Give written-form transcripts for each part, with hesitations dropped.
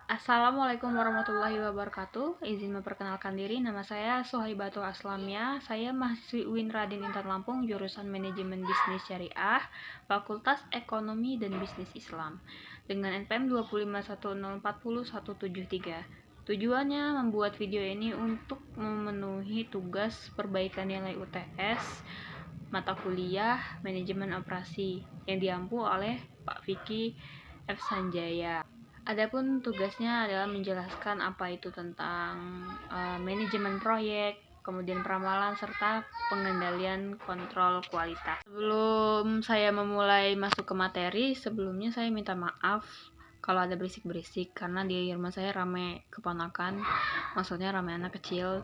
Assalamualaikum warahmatullahi wabarakatuh. Izin memperkenalkan diri, nama saya Suhaibatul Aslamia. Saya mahasiswi UIN Raden Intan Lampung, jurusan Manajemen Bisnis Syariah, Fakultas Ekonomi dan Bisnis Islam, dengan NPM 251040173. Tujuannya membuat video ini untuk memenuhi tugas perbaikan nilai UTS mata kuliah Manajemen Operasi yang diampu oleh Pak Vicky F. Sanjaya. Adapun tugasnya adalah menjelaskan apa itu tentang manajemen proyek, kemudian peramalan serta pengendalian kontrol kualitas. Sebelum saya memulai masuk ke materi, sebelumnya saya minta maaf kalau ada berisik-berisik karena di rumah saya rame keponakan, maksudnya rame anak kecil.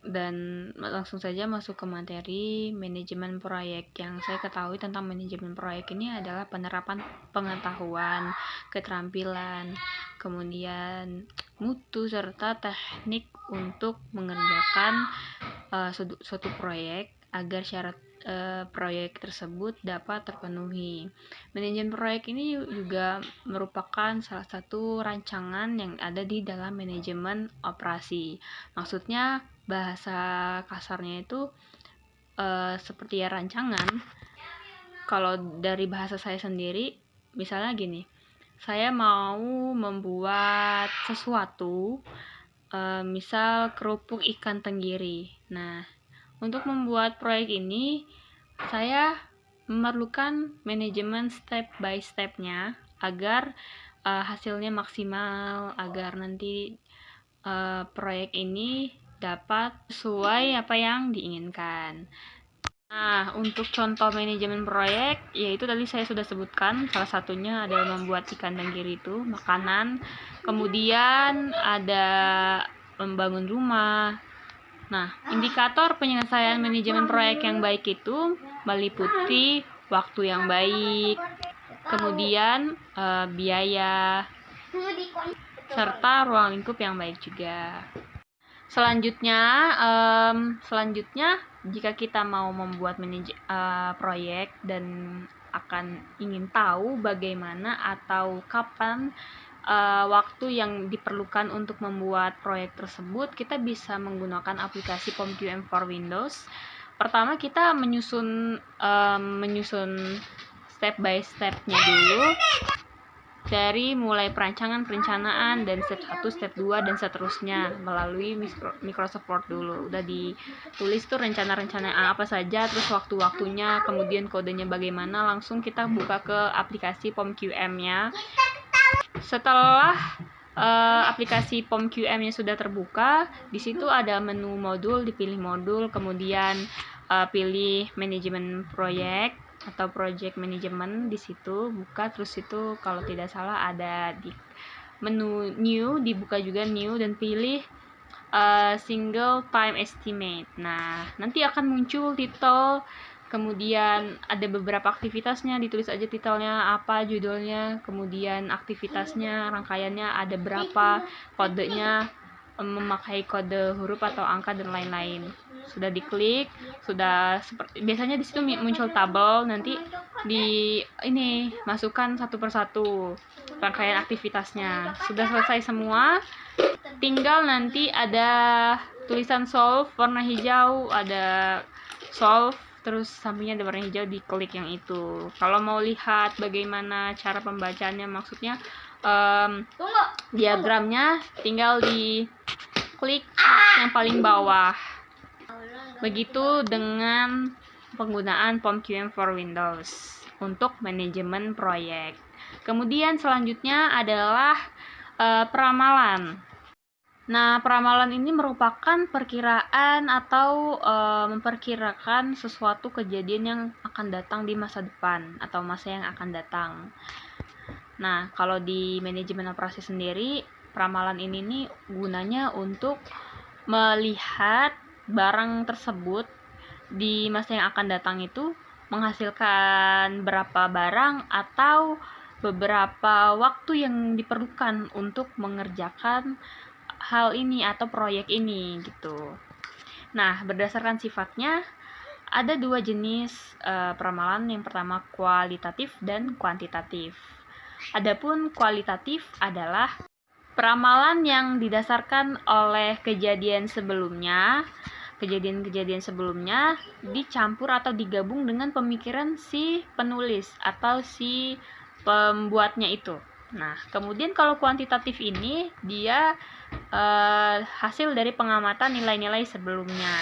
Dan langsung saja masuk ke materi manajemen proyek. Yang saya ketahui tentang manajemen proyek ini adalah penerapan pengetahuan, keterampilan, kemudian mutu serta teknik untuk mengerjakan suatu proyek agar syarat proyek tersebut dapat terpenuhi. Manajemen proyek ini juga merupakan salah satu rancangan yang ada di dalam manajemen operasi. Maksudnya bahasa kasarnya itu seperti ya rancangan. Kalau dari bahasa saya sendiri, misalnya gini, saya mau membuat sesuatu, misal kerupuk ikan tenggiri. Nah, untuk membuat proyek ini, saya memerlukan manajemen step by step-nya agar hasilnya maksimal, agar nanti proyek ini dapat sesuai apa yang diinginkan. Nah, untuk contoh manajemen proyek, yaitu tadi saya sudah sebutkan, salah satunya adalah membuat ikan tenggiri itu makanan, kemudian ada membangun rumah. Nah, indikator penyelesaian manajemen proyek yang baik itu meliputi waktu yang baik, kemudian biaya, serta ruang lingkup yang baik juga. Selanjutnya, jika kita mau membuat proyek dan akan ingin tahu bagaimana atau kapan waktu yang diperlukan untuk membuat proyek tersebut, kita bisa menggunakan aplikasi POM-QM for Windows. Pertama, kita menyusun step by step-nya dulu, dari mulai perencanaan dan step 1, step 2 dan seterusnya melalui Microsoft Word dulu. Udah ditulis tuh rencana-rencana apa saja, terus waktu-waktunya, kemudian kodenya bagaimana, langsung kita buka ke aplikasi POM-QM-nya. Setelah aplikasi POM-QM-nya sudah terbuka, di situ ada menu modul, dipilih modul, kemudian pilih manajemen proyek atau project management, di situ buka, terus itu kalau tidak salah ada di menu new, dibuka juga new dan pilih single time estimate. Nah, nanti akan muncul title, kemudian ada beberapa aktivitasnya, ditulis aja titelnya apa, judulnya, kemudian aktivitasnya, rangkaiannya ada berapa, kodenya memakai kode huruf atau angka dan lain-lain. Sudah diklik, sudah seperti biasanya di situ muncul tabel, nanti masukkan satu persatu rangkaian aktivitasnya. Sudah selesai semua, tinggal nanti ada tulisan solve warna hijau, ada solve, terus sampingnya ada warna hijau, diklik yang itu. Kalau mau lihat bagaimana cara pembacaannya, maksudnya diagramnya, tinggal diklik yang paling bawah. Begitu dengan penggunaan POM-QM for Windows untuk manajemen proyek. Kemudian selanjutnya adalah peramalan. Nah, peramalan ini merupakan perkiraan atau memperkirakan sesuatu kejadian yang akan datang di masa depan atau masa yang akan datang. Nah, kalau di manajemen operasi sendiri, peramalan ini nih gunanya untuk melihat barang tersebut di masa yang akan datang itu menghasilkan berapa barang atau beberapa waktu yang diperlukan untuk mengerjakan hal ini atau proyek ini gitu. Nah, berdasarkan sifatnya ada dua jenis peramalan. Yang pertama kualitatif dan kuantitatif. Adapun kualitatif adalah Peramalan yang didasarkan oleh kejadian sebelumnya dicampur atau digabung dengan pemikiran si penulis atau si pembuatnya itu. Nah, kemudian kalau kuantitatif ini dia hasil dari pengamatan nilai-nilai sebelumnya.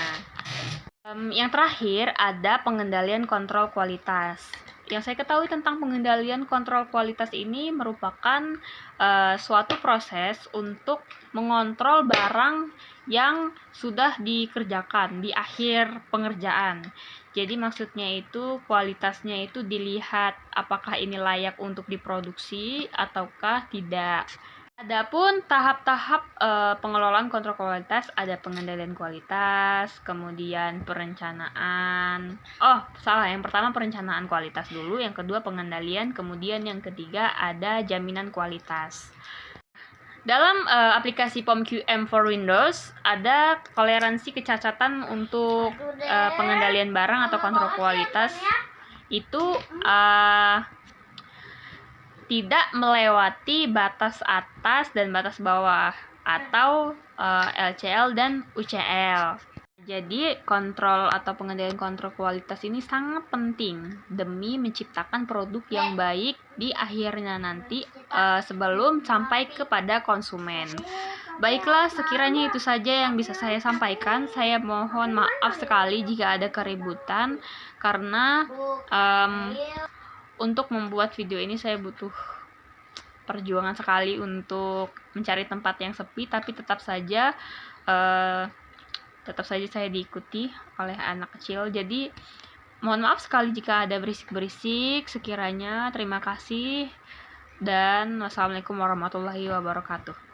Yang terakhir ada pengendalian kontrol kualitas. Yang saya ketahui tentang pengendalian kontrol kualitas ini merupakan suatu proses untuk mengontrol barang yang sudah dikerjakan di akhir pengerjaan. Jadi maksudnya itu kualitasnya itu dilihat apakah ini layak untuk diproduksi ataukah tidak. Adapun tahap-tahap pengelolaan kontrol kualitas ada pengendalian kualitas, kemudian perencanaan. Yang pertama perencanaan kualitas dulu, yang kedua pengendalian, kemudian yang ketiga ada jaminan kualitas. Dalam aplikasi POM-QM for Windows ada toleransi kecacatan untuk pengendalian barang atau kontrol kualitas itu tidak melewati batas atas dan batas bawah atau LCL dan UCL. Jadi kontrol atau pengendalian kontrol kualitas ini sangat penting demi menciptakan produk yang baik di akhirnya nanti sebelum sampai kepada konsumen. Baiklah, sekiranya itu saja yang bisa saya sampaikan. Saya mohon maaf sekali jika ada keributan karena untuk membuat video ini saya butuh perjuangan sekali untuk mencari tempat yang sepi, tapi tetap saja saya diikuti oleh anak kecil. Jadi mohon maaf sekali jika ada berisik-berisik sekiranya. Terima kasih dan wassalamualaikum warahmatullahi wabarakatuh.